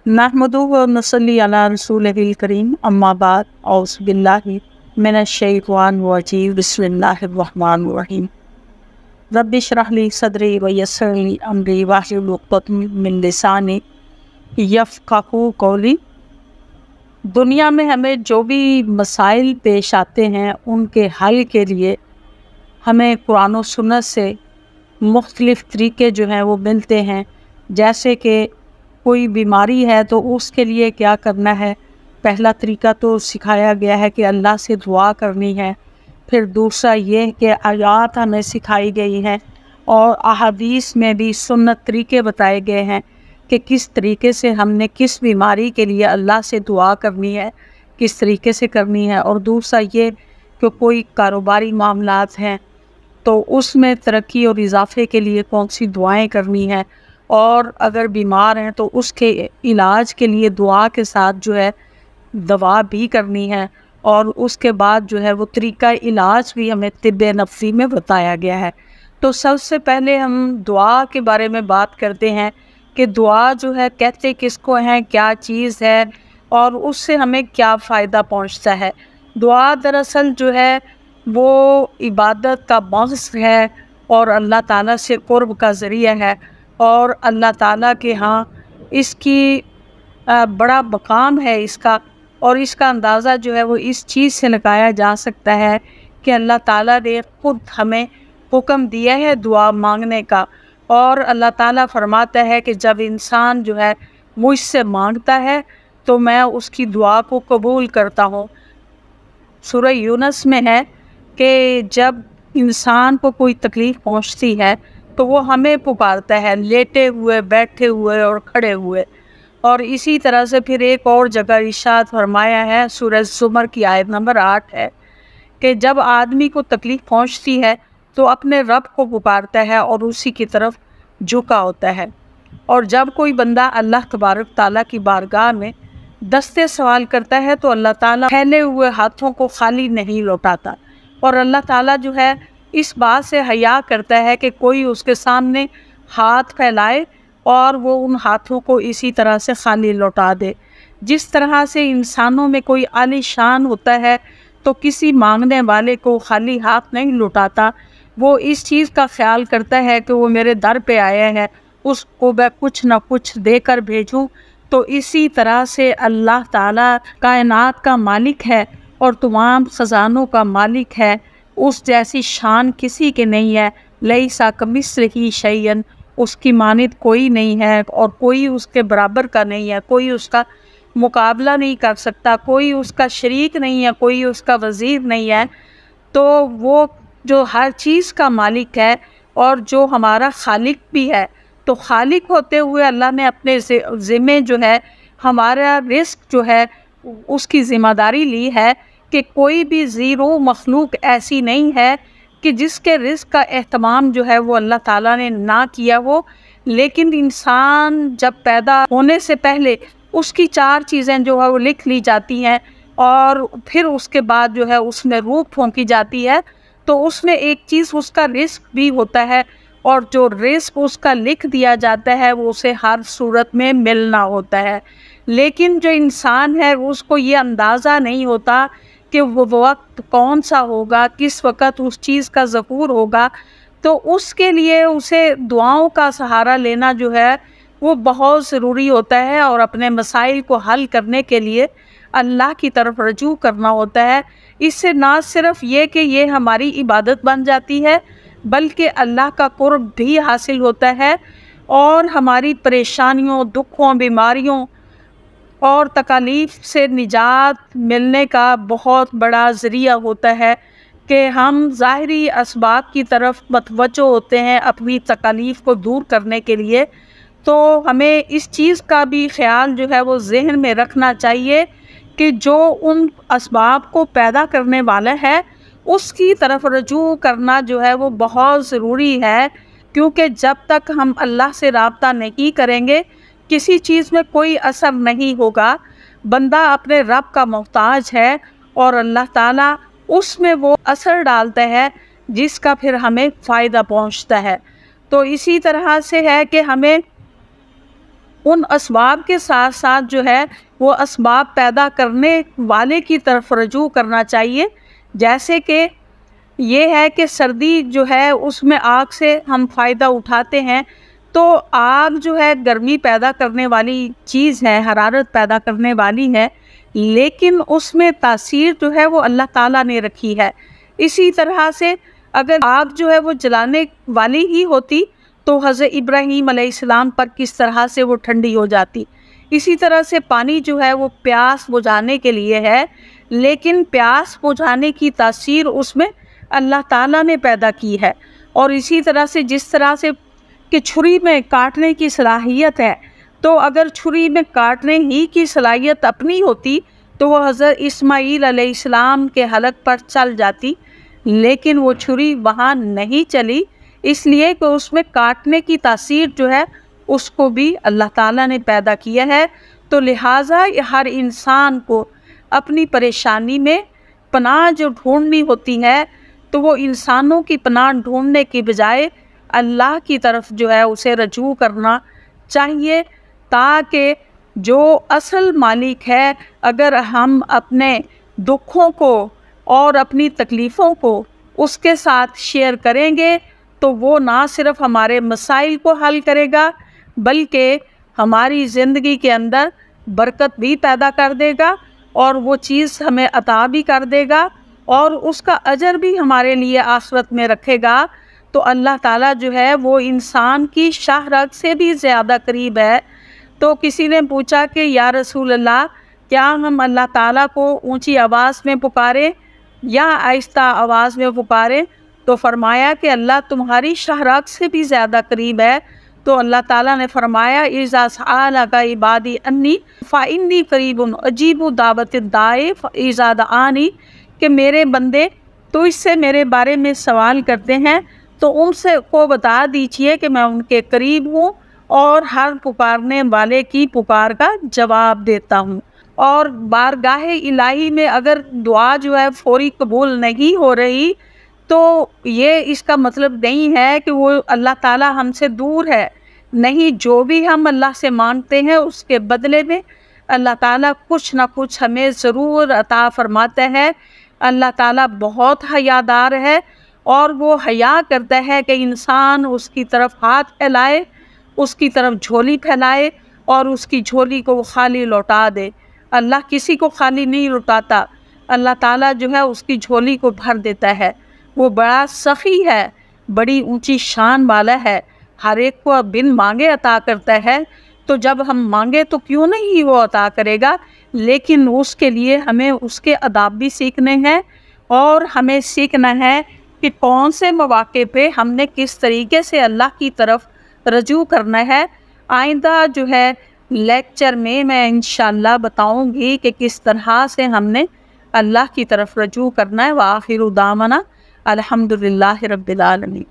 नहमदुहु व नसल्ली अला रसूलिहिल करीम अम्मा बाद औज़ु बिल्लाहि मिनश्शैतानिर रजीम बिस्मिल्लाहिर रहमानिर रहीम रब्बि इश्रह ली सदरी व यस्सिर ली अमरी वाहलुल उक़दतम मिन लिसानी यफ़क़हू क़ौली। दुनिया में हमें जो भी मसाइल पेश आते हैं उनके हल के लिए हमें कुरान और सुन्नत से मुख्तलिफ़ तरीके जो हैं वो मिलते हैं। जैसे कि कोई बीमारी है तो उसके लिए क्या करना है, पहला तरीका तो सिखाया गया है कि अल्लाह से दुआ करनी है। फिर दूसरा ये कि आयात हमें सिखाई गई हैं और अहादीस में भी सुन्नत तरीके बताए गए हैं कि किस तरीके से हमने किस बीमारी के लिए अल्लाह से दुआ करनी है, किस तरीके से करनी है। और दूसरा ये कि कोई कारोबारी मामलात हैं तो उसमें तरक्की और इजाफे के लिए कौन सी दुआएं करनी है, और अगर बीमार हैं तो उसके इलाज के लिए दुआ के साथ जो है दवा भी करनी है। और उसके बाद जो है वो तरीका इलाज भी हमें तिब्बे नफ्सी में बताया गया है। तो सबसे पहले हम दुआ के बारे में बात करते हैं कि दुआ जो है कहते किसको हैं, क्या चीज़ है और उससे हमें क्या फ़ायदा पहुंचता है। दुआ दरअसल जो है वो इबादत का मग़ज़ है और अल्लाह ताला से क़ुर्ब का ज़रिया है, और अल्लाह ताला के यहाँ इसकी बड़ा मकाम है इसका। और इसका अंदाज़ा जो है वो इस चीज़ से लगाया जा सकता है कि अल्लाह ताला ने खुद हमें हुक्म दिया है दुआ मांगने का। और अल्लाह ताला फरमाता है कि जब इंसान जो है मुझसे मांगता है तो मैं उसकी दुआ को कबूल करता हूँ। सूरह यूनुस में है कि जब इंसान को कोई तकलीफ़ पहुँचती है तो वो हमें पुकारता है, लेटे हुए, बैठे हुए और खड़े हुए। और इसी तरह से फिर एक और जगह इरशाद फरमाया है, सूरह ज़ुमर की आयत नंबर 8 है कि जब आदमी को तकलीफ़ पहुंचती है तो अपने रब को पुकारता है और उसी की तरफ झुका होता है। और जब कोई बंदा अल्लाह तबारक ताला की बारगाह में दस्ते सवाल करता है तो अल्लाह ताला फैले हुए हाथों को खाली नहीं लौटाता। और अल्लाह ताला जो है इस बात से हया करता है कि कोई उसके सामने हाथ फैलाए और वो उन हाथों को इसी तरह से खाली लौटा दे। जिस तरह से इंसानों में कोई आलीशान होता है तो किसी मांगने वाले को खाली हाथ नहीं लौटाता, वो इस चीज़ का ख्याल करता है कि वो मेरे दर पे आया है, उसको मैं कुछ ना कुछ देकर भेजूं। तो इसी तरह से अल्लाह ताला कायनात का मालिक है और तमाम ख़ज़ानों का मालिक है। उस जैसी शान किसी के नहीं है। लैसा कमिस्लिही शैअन, उसकी मानित कोई नहीं है और कोई उसके बराबर का नहीं है, कोई उसका मुकाबला नहीं कर सकता, कोई उसका शरीक नहीं है, कोई उसका वज़ीर नहीं है। तो वो जो हर चीज़ का मालिक है और जो हमारा खालिक भी है, तो खालिक होते हुए अल्लाह ने अपने ज़िम्मे जो है हमारा रिस्क जो है उसकी ज़िम्मेदारी ली है कि कोई भी ज़ीरो मखलूक ऐसी नहीं है कि जिसके रिस्क का एहतमाम जो है वो अल्लाह ताला ने ना किया हो। लेकिन इंसान जब पैदा होने से पहले उसकी 4 चीज़ें जो है वो लिख ली जाती हैं और फिर उसके बाद जो है उसमें रूह फूंकी जाती है, तो उसमें एक चीज़ उसका रिस्क भी होता है, और जो रिस्क उसका लिख दिया जाता है वो उसे हर सूरत में मिलना होता है। लेकिन जो इंसान है उसको ये अंदाज़ा नहीं होता कि वो वक्त कौन सा होगा, किस वक्त उस चीज़ का ज़हूर होगा। तो उसके लिए उसे दुआओं का सहारा लेना जो है वो बहुत ज़रूरी होता है, और अपने मसाइल को हल करने के लिए अल्लाह की तरफ रजू करना होता है। इससे ना सिर्फ़ ये कि ये हमारी इबादत बन जाती है, बल्कि अल्लाह का कुर्ब भी हासिल होता है और हमारी परेशानियों, दुखों, बीमारियों और तकालीफ से निजात मिलने का बहुत बड़ा ज़रिया होता है कि हम ज़ाहिरी असबाब की तरफ मतवज्जो होते हैं अपनी तकालीफ को दूर करने के लिए। तो हमें इस चीज़ का भी ख्याल जो है वो ज़हन में रखना चाहिए कि जो उन असबाब को पैदा करने वाला है उसकी तरफ रजू करना जो है वो बहुत ज़रूरी है। क्योंकि जब तक हम अल्लाह से राब्ता नहीं करेंगे किसी चीज़ में कोई असर नहीं होगा। बंदा अपने रब का मोहताज है और अल्लाह ताला उसमें वो असर डालता है जिसका फिर हमें फ़ायदा पहुंचता है। तो इसी तरह से है कि हमें ان اسباب کے ساتھ ساتھ جو ہے وہ اسباب پیدا کرنے والے کی طرف رجوع کرنا چاہیے. جیسے کہ یہ ہے کہ سردی جو ہے اس میں آگ سے ہم فائدہ اٹھاتے ہیں، تو آگ جو ہے گرمی پیدا کرنے والی چیز ہے، حرارت پیدا کرنے والی ہے، لیکن اس میں تاثیر جو ہے وہ اللہ تعالیٰ نے رکھی ہے. اسی طرح سے اگر آگ جو ہے وہ جلانے والی ہی ہوتی تو حضرت ابراہیم علیہ السلام پر کس طرح سے وہ ٹھنڈی ہو جاتی. اسی طرح سے پانی جو ہے وہ پیاس بجھانے کے لیے ہے، لیکن پیاس بجھانے کی تاثیر اس میں اللہ تعالیٰ نے پیدا کی ہے. اور اسی طرح سے جس طرح سے کہ چھری میں کاٹنے کی صلاحیت ہے، تو اگر چھری میں کاٹنے ہی کی صلاحیت اپنی ہوتی تو وہ حضرت اسماعیل علیہ السلام کے حلق پر چل جاتی، لیکن وہ چھری وہاں نہیں چلی، اس لیے کہ اس میں کاٹنے کی تاثیر جو ہے اس کو بھی اللہ تعالیٰ نے پیدا کیا ہے. تو لہٰذا ہر انسان کو اپنی پریشانی میں پناہ جو ڈھونڈنی ہوتی ہے تو وہ انسانوں کی پناہ ڈھونڈنے کی بجائے اللہ کی طرف جو ہے اسے رجوع کرنا چاہیے، تاکہ جو اصل مالک ہے، اگر ہم اپنے دکھوں کو اور اپنی تکلیفوں کو اس کے ساتھ شیئر کریں گے تو وہ نہ صرف ہمارے مسائل کو حل کرے گا بلکہ ہماری زندگی کے اندر برکت بھی پیدا کر دے گا اور وہ چیز ہمیں عطا بھی کر دے گا اور اس کا اجر بھی ہمارے لیے آخرت میں رکھے گا. تو اللہ تعالیٰ جو ہے وہ انسان کی شاہ رگ سے بھی زیادہ قریب ہے. تو کسی نے پوچھا کہ یا رسول اللہ، کیا ہم اللہ تعالیٰ کو اونچی آواز میں پکاریں یا آہستہ آواز میں پکاریں؟ تو فرمایا کہ اللہ تمہاری شاہ رگ سے بھی زیادہ قریب ہے. تو اللہ تعالیٰ نے فرمایا اِذَا سَأَلَكَ عِبَادِي أَنِّي فَإِنِّي قَرِيبٌ أُجِيبُ دَعْوَةَ الدَّاعِ إِذَا دَعَانِ، کہ میرے بندے تو اس سے میرے بارے میں سوال کرتے ہیں تو ان سے کو بتا دیجئے کہ میں ان کے قریب ہوں اور ہر پکارنے والے کی پکار کا جواب دیتا ہوں. اور بارگاہ الہی میں اگر دعا جو ہے فوری قبول نہیں ہو رہی تو یہ اس کا مطلب نہیں ہے کہ وہ اللہ تعالیٰ ہم سے دور ہے. نہیں، جو بھی ہم اللہ سے مانگتے ہیں اس کے بدلے میں اللہ تعالیٰ کچھ نہ کچھ ہمیں ضرور عطا فرماتا ہے. اللہ تعالیٰ بہت حیادار ہے اور وہ حیا کرتا ہے کہ انسان اس کی طرف ہاتھ پھیلائے، اس کی طرف جھولی پھیلائے اور اس کی جھولی کو وہ خالی لوٹا دے. اللہ کسی کو خالی نہیں لوٹاتا، اللہ تعالیٰ جو ہے اس کی جھولی کو بھر دیتا ہے. وہ بڑا سخی ہے، بڑی اونچی شان والا ہے، ہر ایک کو بن مانگے عطا کرتا ہے. تو جب ہم مانگے تو کیوں نہیں وہ عطا کرے گا، لیکن اس کے لیے ہمیں اس کے آداب بھی سیکھنے ہیں اور ہمیں سیکھنا ہے کہ کون سے مواقع پہ ہم نے کس طریقے سے اللہ کی طرف رجوع کرنا ہے. آئندہ جو ہے لیکچر میں انشاءاللہ بتاؤں گی کہ کس طرح سے ہم نے اللہ کی طرف رجوع کرنا ہے. وآخر دعوانا الحمدللہ رب العالمین.